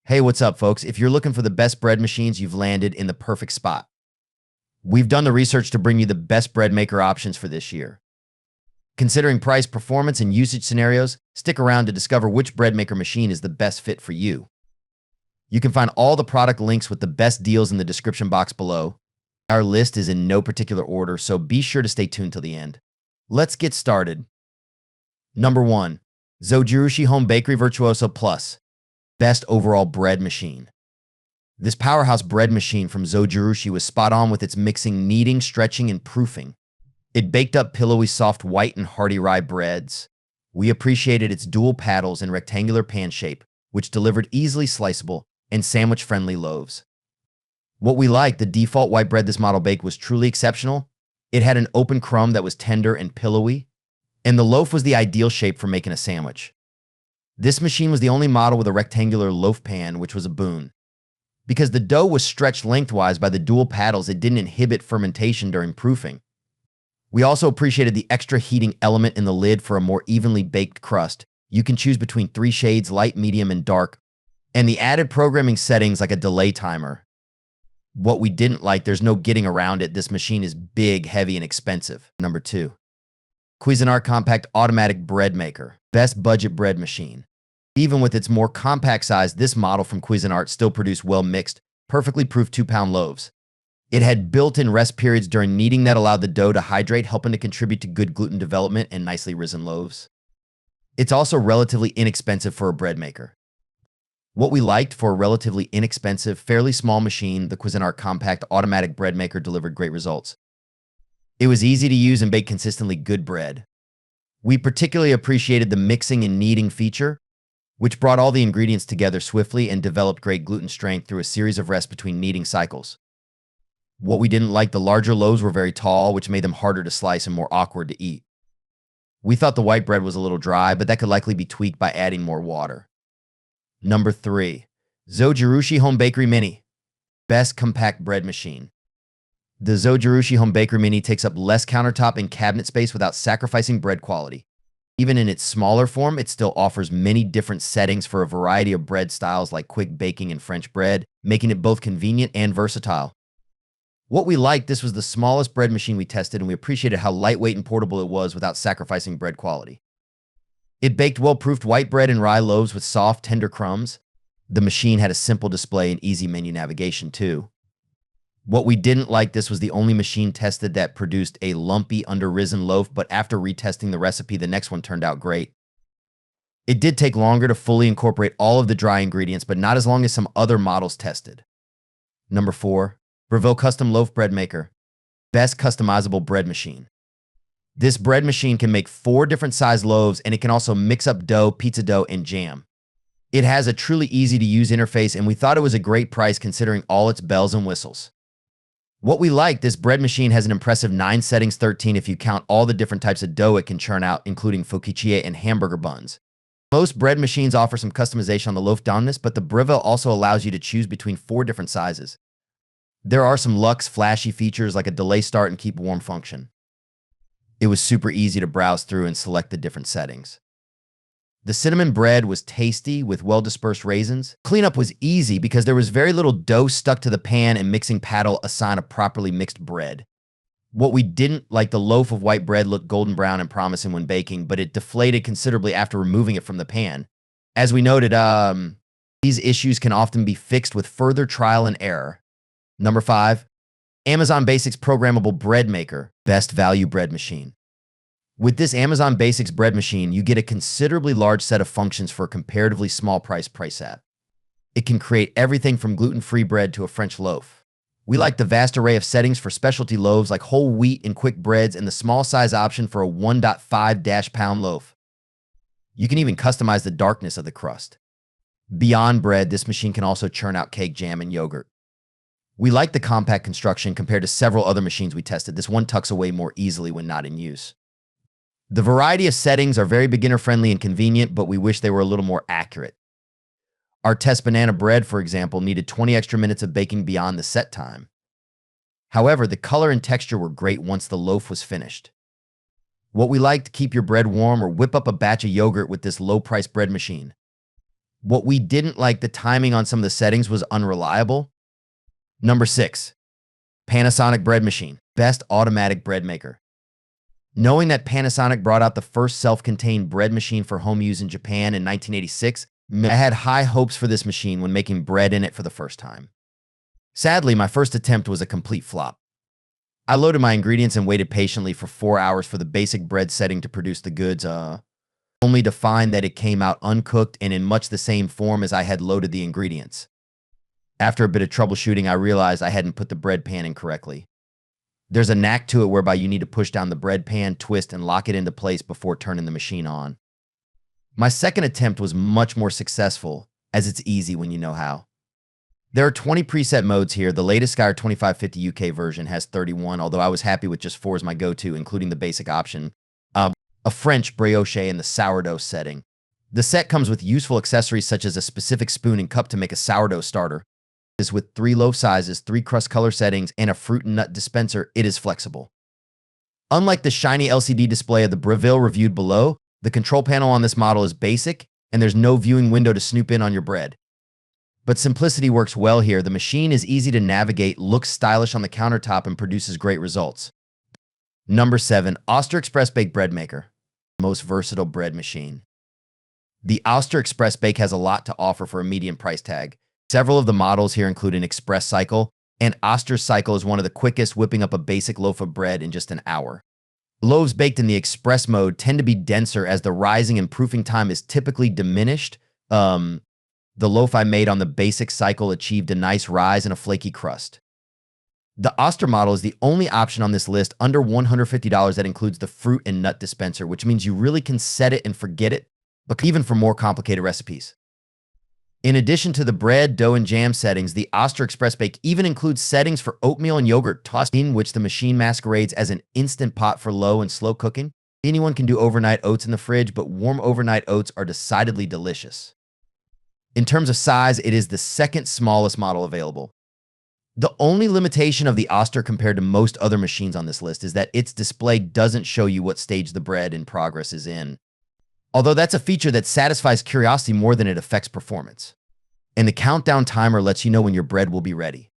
Hey, what's up, folks? If you're looking for the best bread machines, you've landed in the perfect spot. We've done the research to bring you the best bread maker options for this year. Considering price, performance, and usage scenarios, stick around to discover which bread maker machine is the best fit for you. You can find all the product links with the best deals in the description box below. Our list is in no particular order, so be sure to stay tuned till the end. Let's get started. Number 1. Zojirushi Home Bakery Virtuoso Plus. Best overall bread machine. This powerhouse bread machine from Zojirushi was spot on with its mixing, kneading, stretching, and proofing. It baked up pillowy, soft white and hearty rye breads. We appreciated its dual paddles and rectangular pan shape, which delivered easily sliceable and sandwich-friendly loaves. What we liked, the default white bread this model baked was truly exceptional. It had an open crumb that was tender and pillowy, and the loaf was the ideal shape for making a sandwich. This machine was the only model with a rectangular loaf pan, which was a boon. Because the dough was stretched lengthwise by the dual paddles, it didn't inhibit fermentation during proofing. We also appreciated the extra heating element in the lid for a more evenly baked crust. You can choose between 3 shades, light, medium, and dark, and the added programming settings like a delay timer. What we didn't like, there's no getting around it. This machine is big, heavy, and expensive. Number 2. Cuisinart Compact Automatic Bread Maker. Best budget bread machine. Even with its more compact size, this model from Cuisinart still produced well-mixed, perfectly proofed 2-pound loaves. It had built-in rest periods during kneading that allowed the dough to hydrate, helping to contribute to good gluten development and nicely risen loaves. It's also relatively inexpensive for a bread maker. What we liked, for a relatively inexpensive, fairly small machine, the Cuisinart Compact Automatic Bread Maker delivered great results. It was easy to use and bake consistently good bread. We particularly appreciated the mixing and kneading feature, which brought all the ingredients together swiftly and developed great gluten strength through a series of rests between kneading cycles. What we didn't like, the larger loaves were very tall, which made them harder to slice and more awkward to eat. We thought the white bread was a little dry, but that could likely be tweaked by adding more water. Number 3. Zojirushi Home Bakery Mini. Best compact bread machine. The Zojirushi Home Bakery Mini takes up less countertop and cabinet space without sacrificing bread quality. Even in its smaller form, it still offers many different settings for a variety of bread styles like quick baking and French bread, making it both convenient and versatile. What we liked, this was the smallest bread machine we tested, and we appreciated how lightweight and portable it was without sacrificing bread quality. It baked well-proofed white bread and rye loaves with soft, tender crumbs. The machine had a simple display and easy menu navigation too. What we didn't like, this was the only machine tested that produced a lumpy, under-risen loaf, but after retesting the recipe, the next one turned out great. It did take longer to fully incorporate all of the dry ingredients, but not as long as some other models tested. Number 4. Breville Custom Loaf Bread Maker. Best customizable bread machine. This bread machine can make 4 different size loaves, and it can also mix up dough, pizza dough, and jam. It has a truly easy-to-use interface, and we thought it was a great price considering all its bells and whistles. What we like, this bread machine has an impressive 9 settings, 13 if you count all the different types of dough it can churn out, including focaccia and hamburger buns. Most bread machines offer some customization on the loaf downness, but the Breville also allows you to choose between 4 different sizes. There are some luxe, flashy features like a delay start and keep warm function. It was super easy to browse through and select the different settings. The cinnamon bread was tasty with well-dispersed raisins. Cleanup was easy because there was very little dough stuck to the pan and mixing paddle a sign of properly mixed bread. What we didn't like, the loaf of white bread looked golden brown and promising when baking, but it deflated considerably after removing it from the pan. As we noted, these issues can often be fixed with further trial and error. Number 5. Amazon Basics Programmable Bread Maker. Best value bread machine. With this Amazon Basics bread machine, you get a considerably large set of functions for a comparatively small price at. It can create everything from gluten-free bread to a French loaf. We like the vast array of settings for specialty loaves like whole wheat and quick breads, and the small size option for a 1.5-pound loaf. You can even customize the darkness of the crust. Beyond bread, this machine can also churn out cake, jam, and yogurt. We like the compact construction compared to several other machines we tested. This one tucks away more easily when not in use. The variety of settings are very beginner-friendly and convenient, but we wish they were a little more accurate. Our test banana bread, for example, needed 20 extra minutes of baking beyond the set time. However, the color and texture were great once the loaf was finished. What we liked, keep your bread warm or whip up a batch of yogurt with this low-priced bread machine. What we didn't like, the timing on some of the settings was unreliable. Number 6, Panasonic bread machine, best automatic bread maker. Knowing that Panasonic brought out the first self-contained bread machine for home use in Japan in 1986, I had high hopes for this machine when making bread in it for the first time. Sadly, my first attempt was a complete flop. I loaded my ingredients and waited patiently for 4 hours for the basic bread setting to produce the goods, only to find that it came out uncooked and in much the same form as I had loaded the ingredients. After a bit of troubleshooting, I realized I hadn't put the bread pan in correctly. There's a knack to it whereby you need to push down the bread pan, twist, and lock it into place before turning the machine on. My second attempt was much more successful, as it's easy when you know how. There are 20 preset modes here. The latest Sky 2550 UK version has 31, although I was happy with just 4 as my go-to, including the basic option, a French brioche and the sourdough setting. The set comes with useful accessories such as a specific spoon and cup to make a sourdough starter. Is with 3 loaf sizes, 3 crust color settings, and a fruit and nut dispenser, it is flexible. Unlike the shiny LCD display of the Breville reviewed below, the control panel on this model is basic, and there's no viewing window to snoop in on your bread. But simplicity works well here. The machine is easy to navigate, looks stylish on the countertop, and produces great results. Number 7, Oster Expressbake Breadmaker. Most versatile bread machine. The Oster Expressbake has a lot to offer for a medium price tag. Several of the models here include an express cycle, and Oster's cycle is one of the quickest, whipping up a basic loaf of bread in just an hour. Loaves baked in the express mode tend to be denser as the rising and proofing time is typically diminished. The loaf I made on the basic cycle achieved a nice rise and a flaky crust. The Oster model is the only option on this list under $150 that includes the fruit and nut dispenser, which means you really can set it and forget it, but even for more complicated recipes. In addition to the bread, dough, and jam settings, the Oster Expressbake even includes settings for oatmeal and yogurt tossing, which the machine masquerades as an instant pot for low and slow cooking. Anyone can do overnight oats in the fridge, but warm overnight oats are decidedly delicious. In terms of size, it is the second smallest model available. The only limitation of the Oster compared to most other machines on this list is that its display doesn't show you what stage the bread in progress is in. Although that's a feature that satisfies curiosity more than it affects performance. And the countdown timer lets you know when your bread will be ready.